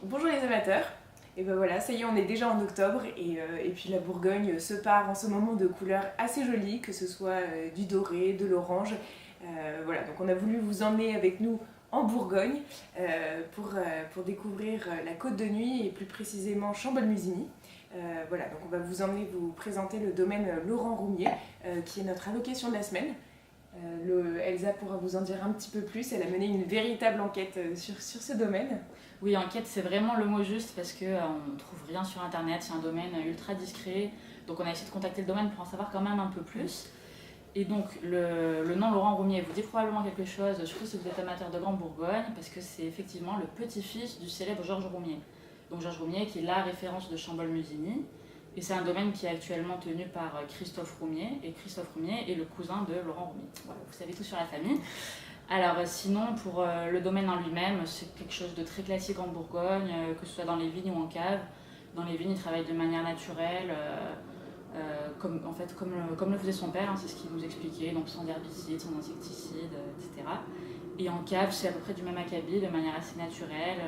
Bonjour les amateurs, et ben voilà, ça y est, on est déjà en octobre et puis la Bourgogne se part en ce moment de couleurs assez jolies, que ce soit du doré, de l'orange. Voilà, donc on a voulu vous emmener avec nous en Bourgogne pour découvrir la Côte de Nuit et plus précisément Chambolle-Musigny. Voilà, donc on va vous emmener vous présenter le domaine Laurent Roumier, qui est notre allocation de la semaine. Elsa pourra vous en dire un petit peu plus, elle a mené une véritable enquête sur ce domaine. Oui, enquête, c'est vraiment le mot juste parce qu'on ne trouve rien sur internet, c'est un domaine ultra discret. Donc on a essayé de contacter le domaine pour en savoir quand même un peu plus. Et donc le nom Laurent Roumier vous dit probablement quelque chose, surtout si vous êtes amateur de Grande Bourgogne, parce que c'est effectivement le petit-fils du célèbre Georges Roumier. Donc Georges Roumier qui est la référence de Chambolle-Musigny. Et c'est un domaine qui est actuellement tenu par Christophe Roumier. Et Christophe Roumier est le cousin de Laurent Roumier. Voilà, vous savez tout sur la famille. Alors sinon, pour le domaine en lui-même, c'est quelque chose de très classique en Bourgogne, que ce soit dans les vignes ou en cave. Dans les vignes, il travaille de manière naturelle, comme le faisait son père, hein, c'est ce qu'il nous expliquait, donc sans herbicides, sans insecticides, etc. Et en cave, c'est à peu près du même acabit, de manière assez naturelle.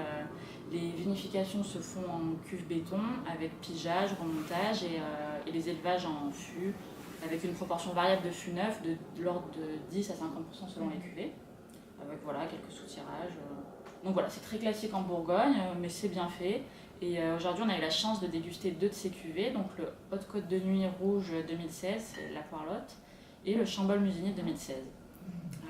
Les vinifications se font en cuve béton, avec pigeage, remontage et les élevages en fût, avec une proportion variable de fût neuf de l'ordre de 10 à 50% selon les cuvées, avec voilà, quelques soutirages. Donc voilà, c'est très classique en Bourgogne, mais c'est bien fait. Et aujourd'hui, on a eu la chance de déguster deux de ces cuvées, donc le Haute Côte de Nuit Rouge 2016, c'est la Poirlotte, et le Chambolle-Musigny 2016.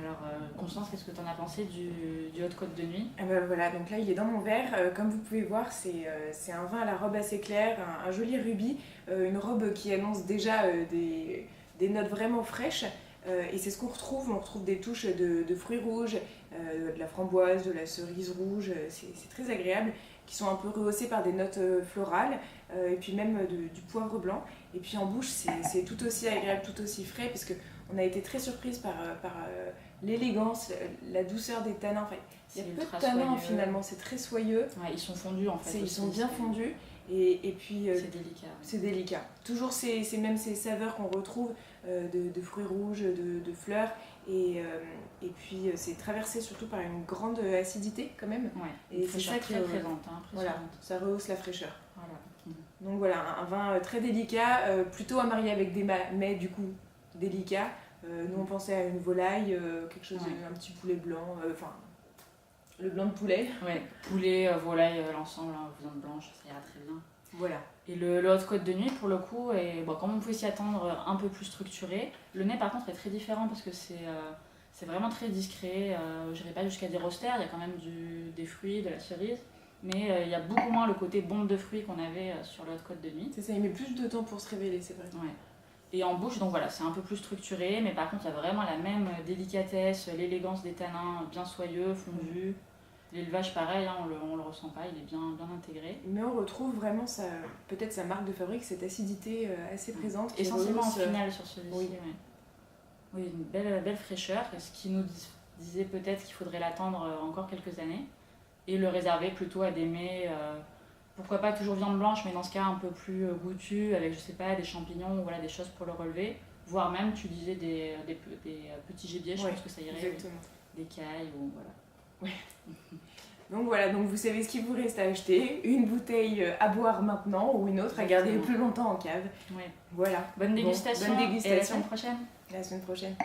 Alors, Constance, qu'est-ce que tu en as pensé du Haute Côte de Nuit? Ah ben voilà, donc là il est dans mon verre. Comme vous pouvez voir, c'est un vin à la robe assez claire, un joli rubis, une robe qui annonce déjà des notes vraiment fraîches. Et c'est ce qu'on retrouve. On retrouve des touches de fruits rouges, de la framboise, de la cerise rouge. C'est très agréable, qui sont un peu rehaussées par des notes florales, et puis même du poivre blanc. Et puis en bouche, c'est tout aussi agréable, tout aussi frais, parce qu'on a été très surprise par l'élégance, la douceur des tanins. Enfin, il y a peu de tanins soyeux. Finalement, c'est très soyeux. Ouais, ils sont fondus en fait. Ils sont bien fondus. Et puis c'est délicat. C'est délicat. Toujours ces saveurs qu'on retrouve de fruits rouges, de fleurs. Et puis c'est traversé surtout par une grande acidité quand même. Ouais, et c'est ça très présente, hein, voilà, ça rehausse la fraîcheur. Voilà. Donc voilà, un vin très délicat, plutôt à marier avec des mets du coup délicats. Nous on pensait à une volaille, quelque chose, un petit poulet blanc, le blanc de poulet. Ouais, poulet, volaille, l'ensemble, viande blanche, ça ira très bien. Voilà. Et le Haute Côte de Nuit, pour le coup, est, comme on pouvait s'y attendre, un peu plus structuré. Le nez, par contre, est très différent parce que c'est vraiment très discret. Je n'irai pas jusqu'à dire austère, il y a quand même des fruits, de la cerise. Mais il y a beaucoup moins le côté bombe de fruits qu'on avait sur le Haute Côte de Nuit. C'est ça, il met plus de temps pour se révéler, c'est vrai. Ouais. Et en bouche, donc voilà, c'est un peu plus structuré, mais par contre, il y a vraiment la même délicatesse, l'élégance des tanins bien soyeux, fondus. L'élevage, pareil, hein, on le ressent pas, il est bien intégré. Mais on retrouve vraiment peut-être sa marque de fabrique, cette acidité assez présente. Essentiellement en finale sur celui-ci. Oui. Ouais. Oui, une belle fraîcheur, ce qui nous disait peut-être qu'il faudrait l'attendre encore quelques années et le réserver plutôt à des mets, pourquoi pas toujours viande blanche, mais dans ce cas un peu plus goûtu, avec je sais pas, des champignons ou voilà, des choses pour le relever, voire même tu disais des petits gibiers, je pense que ça irait. Exactement. Des cailles ou voilà. Ouais. Donc voilà, donc vous savez ce qu'il vous reste à acheter, une bouteille à boire maintenant ou une autre à garder plus longtemps en cave. Ouais. Voilà. Bonne dégustation. Bonne dégustation. Et à la semaine prochaine. À la semaine prochaine.